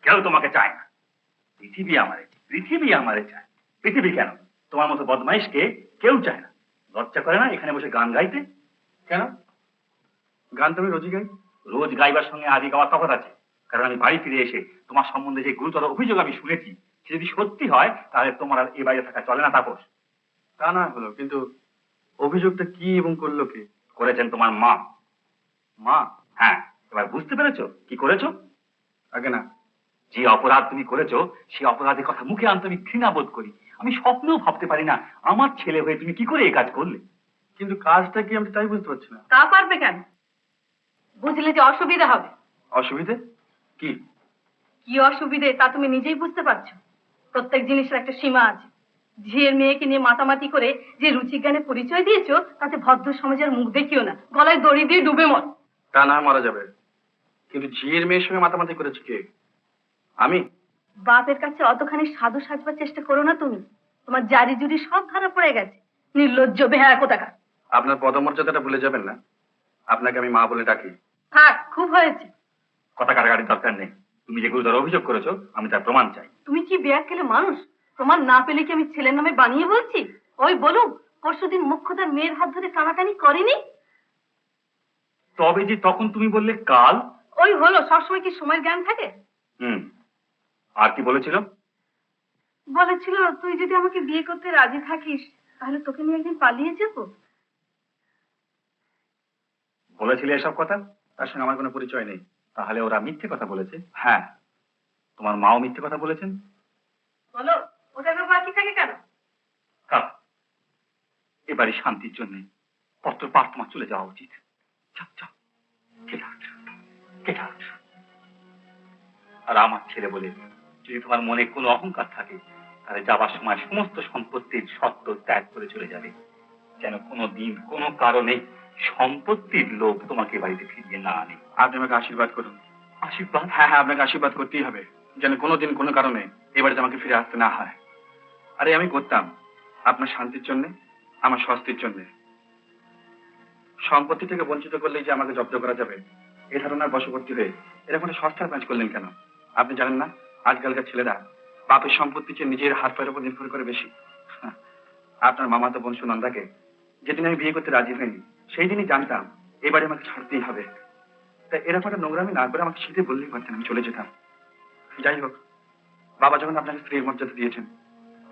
কেউ তোমাকে চায় না, পৃথিবী আমারে চায়। পৃথিবী কেন, তোমার মতো বদমাইশকে কেউ চায় না। লজ্জা করে না এখানে বসে গান গাইতে? কেন? গান তো আমি রোজই গাই। রোজ গাইবার সঙ্গে আদি গাওয়ার তফাৎ আছে। কারণ আমি বাড়ি ফিরে এসে তোমার সম্বন্ধে যে গুরুতর অভিযোগ আমি শুনেছি, সে যদি সত্যি হয় তাহলে তোমার আর এ বাইরে থাকা চলে না। তাপস, তা না হলো, কিন্তু অভিযোগটা কি এবং করলো কে? করেছেন তোমার মা। মা? হ্যাঁ, এবার বুঝতে পেরেছো কি করেছো? আগে না। যে অপরাধ তুমি করেছো সেই অপরাধের কথা মুখে আনতে আমি ঘৃণা বোধ করি। আমি স্বপ্নেও ভাবতে পারি না আমার ছেলে হয়ে তুমি কি করে এই কাজ করলে। কিন্তু কাজটা কি আমি তাই বুঝতে পারছি না। তা পারবে কেন? বুঝলে যে অসুবিধা হবে। অসুবিধে কি? কি অসুবিধে তা তুমি নিজেই বুঝতে পারছো। প্রত্যেক জিনিসের একটা সীমা আছে। ঝিয়ের মেয়েকে নিয়ে মাতামাতি করে যে রুচিজ্ঞানে পরিচয় দিয়েছো, তাতে ভদ্র সমাজের মুখ দেখিও না, গলায় দড়ি দিয়ে ডুবে মর। তা না মারা যাবে, কিন্তু ঝিয়ের মেয়ের সঙ্গে মাতামাতি করেছে কে? আমি? বাপের কাছে অতখানি সাধু সাজবার চেষ্টা করো না তুমি। তোমার জারি জুরি সব ধরা পড়ে গেছে। নির্লজ্জ বেহায়া কোথাকার। আপনার পদমর্যাদাটা ভুলে যাবেন না। আপনাকে আমি মা বলে ডাকি। থাক, খুব হয়েছে। কথা কাটাকাটির দরকার নেই। তুমি যে গুরুতর অভিযোগ করেছো আমি তার প্রমাণ চাই। তুমি কি বেয়াক্কেলে মানুষ? প্রমাণ না পেলে কি আমি ছেলের নামে বানিয়ে বলছি? ওই বলুক পরশুদিন মুখ্যতার মেয়ের হাত ধরে টানাটানি করেনি? তবে যে তখন তুমি বললে কাল। ওই হলো, সবসময় কি সময়ের জ্ঞান থাকে? আর কি বলেছিল? বলেছিল তুই যদি আমাকে বিয়ে করতে রাজি থাকিস তাহলে তোকে নিয়ে একদিন পালিয়ে যাবো। বলেছিলে এসব কথা? তার সঙ্গে আমার কোনো পরিচয় নেই। তাহলে ওরা মিথ্যে কথা বলেছে? হ্যাঁ, তোমার মাও মিথ্যে কথা বলেছেন। বলো, ওটা বাকি থাকে কেন? এবারে শান্তির জন্য পত্র পাঠ তোমার চলে যাওয়া উচিত। আর আমার ছেলে বলে যদি তোমার মনে কোনো অহংকার থাকে তাহলে যাবার সময় সমস্ত সম্পত্তির সত্ত্ব ত্যাগ করে চলে যাবে, যেন কোনো দিন কোনো কারণে সম্পত্তির লোভ তোমাকে বাড়িতে ফিরিয়ে না আনে। আপনি আমাকে আশীর্বাদ করুন। আশীর্বাদ? হ্যাঁ হ্যাঁ, আপনাকে আশীর্বাদ করতেই হবে, যেন কোনোদিন কোনো কারণে এবারে আমাকে ফিরে আসতে না হয়। আরে আমি করতাম আপনার শান্তির জন্য, আমার স্বস্তির জন্য। সম্পত্তি থেকে বঞ্চিত করলেই যে আমাকে জব্দ করা যাবে এ ধারণার বশবর্তী হয়ে এরকম একটা সস্তার কাজ করলেন কেন? আপনি জানেন না আজকালকার ছেলেরা বাপের সম্পত্তি চেয়ে নিজের হাত পায়ের উপর নির্ভর করে বেশি। আপনার মামাতো বোন সুনন্দাকে যেদিন আমি বিয়ে করতে রাজি হইনি সেই দিনই জানতাম এবারে আমাকে ছাড়তেই হবে। তাই এরকম একটা নোংরামি না করে আমাকে শীতে বললেই পারতেন, আমি চলে যেতাম। যাই হোক, বাবা যখন আপনাকে স্ত্রীর মর্যাদা দিয়েছেন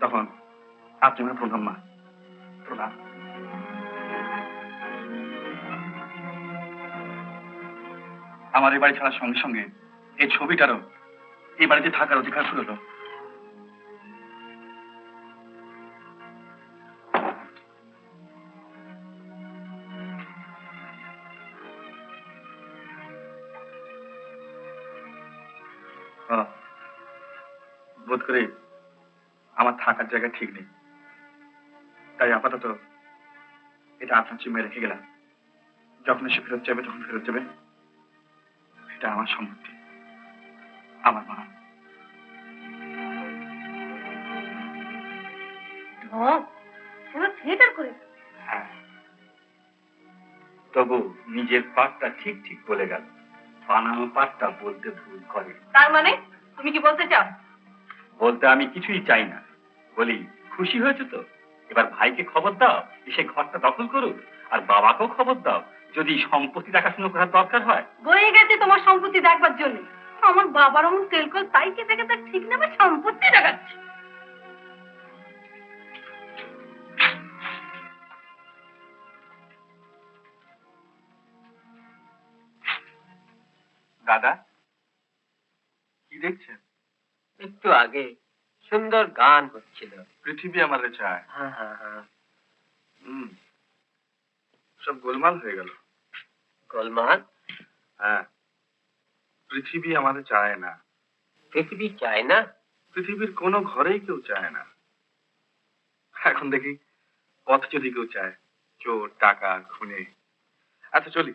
তখন আপনি আমার প্রণাম মা, প্রণাম। আমার এই বাড়ি ছাড়ার সঙ্গে সঙ্গে এই ছবিটারও এই বাড়িতে থাকার অধিকার শুরু হলো। বোধ করে আমার থাকার জায়গা ঠিক নেই, তাই আপাতত এটা আপনার জিম্মায় রেখে গেলাম। যখন এসে ফেরত যাবে তখন ফেরত যাবে। এটা আমার সম্পত্তি, আমার মা। থিয়েটার করে। হ্যাঁ, তবু নিজের পাঠটা ঠিক ঠিক বলে গেল, বানানো পাঠটা বলতে ভুল করে। তার মানে তুমি কি বলতে চাও? বলতে আমি কিছুই চাই না, বলি খুশি হয়েছে তো এবার ভাইকে খবর দাও এসে ঘরটা দখল করুক, আর বাবাকেও খবর দাও যদি সম্পত্তি দেখাশোনা করার দরকার হয়। বয়ে গেছে তোমার সম্পত্তি দেখবার জন্য। আমার বাবার অমন তেলকল তাই কে থেকে তার ঠিক নেবে সম্পত্তি দেখাচ্ছে। দাদা কি দেখছেন? একটু আগে সুন্দর গান হচ্ছিল। পৃথিবী আমার চায়। হ্যাঁ হ্যাঁ হ্যাঁ। সব গোলমাল হয়ে গেল। গোলমাল? হ্যাঁ, পৃথিবী আমাদের চায় না। পৃথিবী চায় না? পৃথিবীর কোনো ঘরেই কেউ চায় না। এখন দেখি পথ যদি কেউ চায়, চোর টাকা খুনে। আচ্ছা চলি।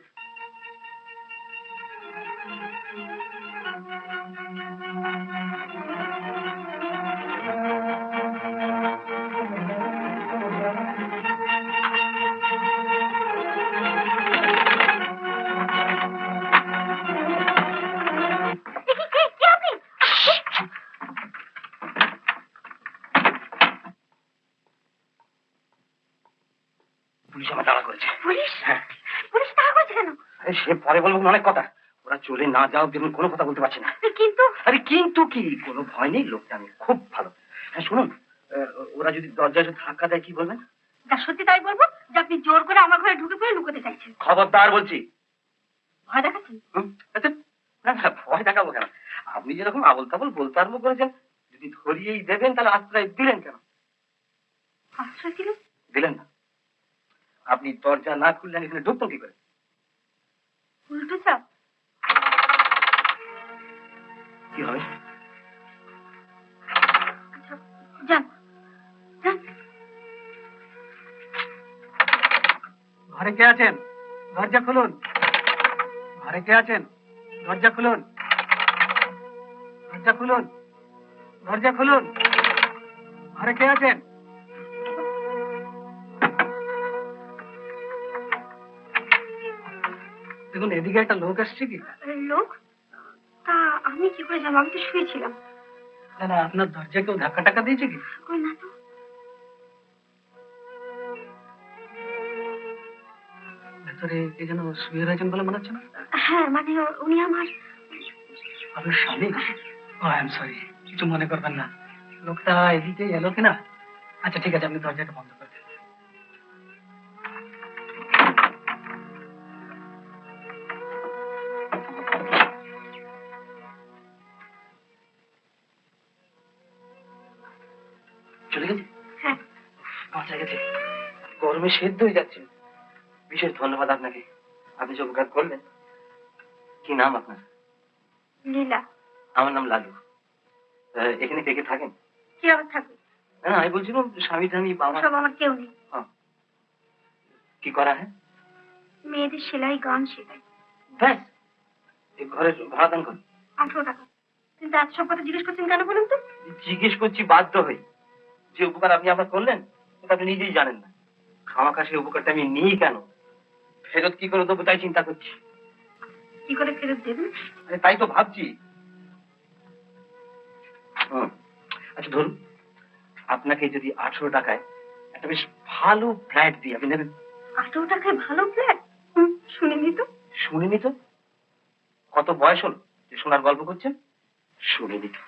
তাড়া করেছে। পুলিশ? হ্যাঁ। পুলিশ তাড়া করেছে কেন? সে পরে বলবো অনেক কথা। ওরা চলে না যাও দেখুন, কোনো কথা বলতে পারছি না। কিন্তু আরে কিন্তু কি, কোনো ভয় নেই, লোকটা আমি খুব ভালো। হ্যাঁ শুনুন, ওরা যদি দরজায় ধাক্কা দেয় কি বলবেন? তা সত্যি তাই বলবো যে আপনি জোর করে আমার ঘরে ঢুকে পড়ে লুকোতে চাইছেন। খবরদার বলছি। ভয় দেখাচ্ছেন? আচ্ছা, না না, ভয় দেখাবো কেন? আপনি যেরকম আবল তাবল বলতে আরম্ভ করেছেন, যদি ধরিয়েই দেবেন তাহলে আশ্রয় দিলেন কেন? আশ্রয় দিলেন? দিলেন না। আপনি দরজা না খুললে আমি এখানে ঢুকতাম কি করে? উল্টো চাপ? কি হবে? আচ্ছা, যান যান। ঘরে কে আছেন? দরজা খুলুন। ঘরে কে আছেন? দরজা খুলুন। দরজা খুলুন। দরজা খুলুন। ঘরে কে আছেন? দেখুন, এদিকে একটা লোক আসছে কি? লোক? তা আমি কি করে জানবো? আমি তো শুয়েছিলাম। না না, আপনার দরজা কেউ ধাক্কা টাক্কা দিয়েছে কি? কই না তো। ভেতরে কে যেন শুয়ে রয়েছেন বলে মনে হচ্ছে না? হ্যাঁ, মানে উনি আমার আপনার স্বামী? ও আই এম সরি, কিছু মনে করবেন না। লোকটা এদিকে এলো কিনা? আচ্ছা ঠিক আছে, আপনি দরজাটা বন্ধ করে দিন। চলে গেছে? হ্যাঁ। বাঁচা গেছে। গরমে সেদ্ধ হয়ে যাচ্ছে। বিশেষ ধন্যবাদ আপনাকে, আপনি যে উপকার করলেন। কি নাম আপনার? লীলা। আমার নাম লালু। এখানে কে কে থাকেন? কি আবার থাকবে? না আমি বলছিলাম স্বামী টামি বাবা সব আমার কেউ নেই। কি করা হয়? মেয়েদের সেলাই, গান শেখাই। ব্যাস, এই ঘরের ভাড়া দান কর। 18 টাকা। কিন্তু এত সব কথা জিজ্ঞেস করছেন কেন বলুন তো? জিজ্ঞেস করছি বাধ্য হই। যে উপকার আপনি আমার করলেন সেটা আপনি নিজেই জানেন না। খামাখা সেই উপকারটা আমি নিই কেন? ফেরত কি করে দেবো তাই চিন্তা করছি। কি করে ফেরত দেবেন? আরে তাই তো ভাবছি। আচ্ছা ধরুন, আপনাকে যদি 18 টাকায় একটা বেশ ভালো ফ্ল্যাট দিই, আপনি নেবেন? 18 টাকায় ভালো ফ্ল্যাট? শুনিনি তো। শুনিনি তো? কত বয়স হলো যে শোনার গল্প করছেন? শুনিনি তো।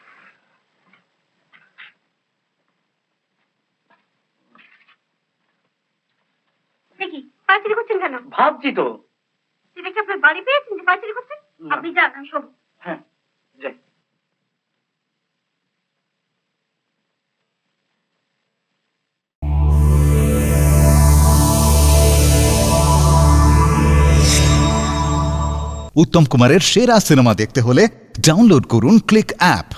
দেখি পাঁচিরি করছেন কেন? ভাবছি তো। সেটা কি আপনার বাড়ি পেয়েছেন যে পাঁচিরি করছেন? না। আপনি যান, আমি শোবো। হ্যাঁ যাই। উত্তম কুমারের সেরা সিনেমা দেখতে হলে ডাউনলোড করুন ক্লিক অ্যাপ।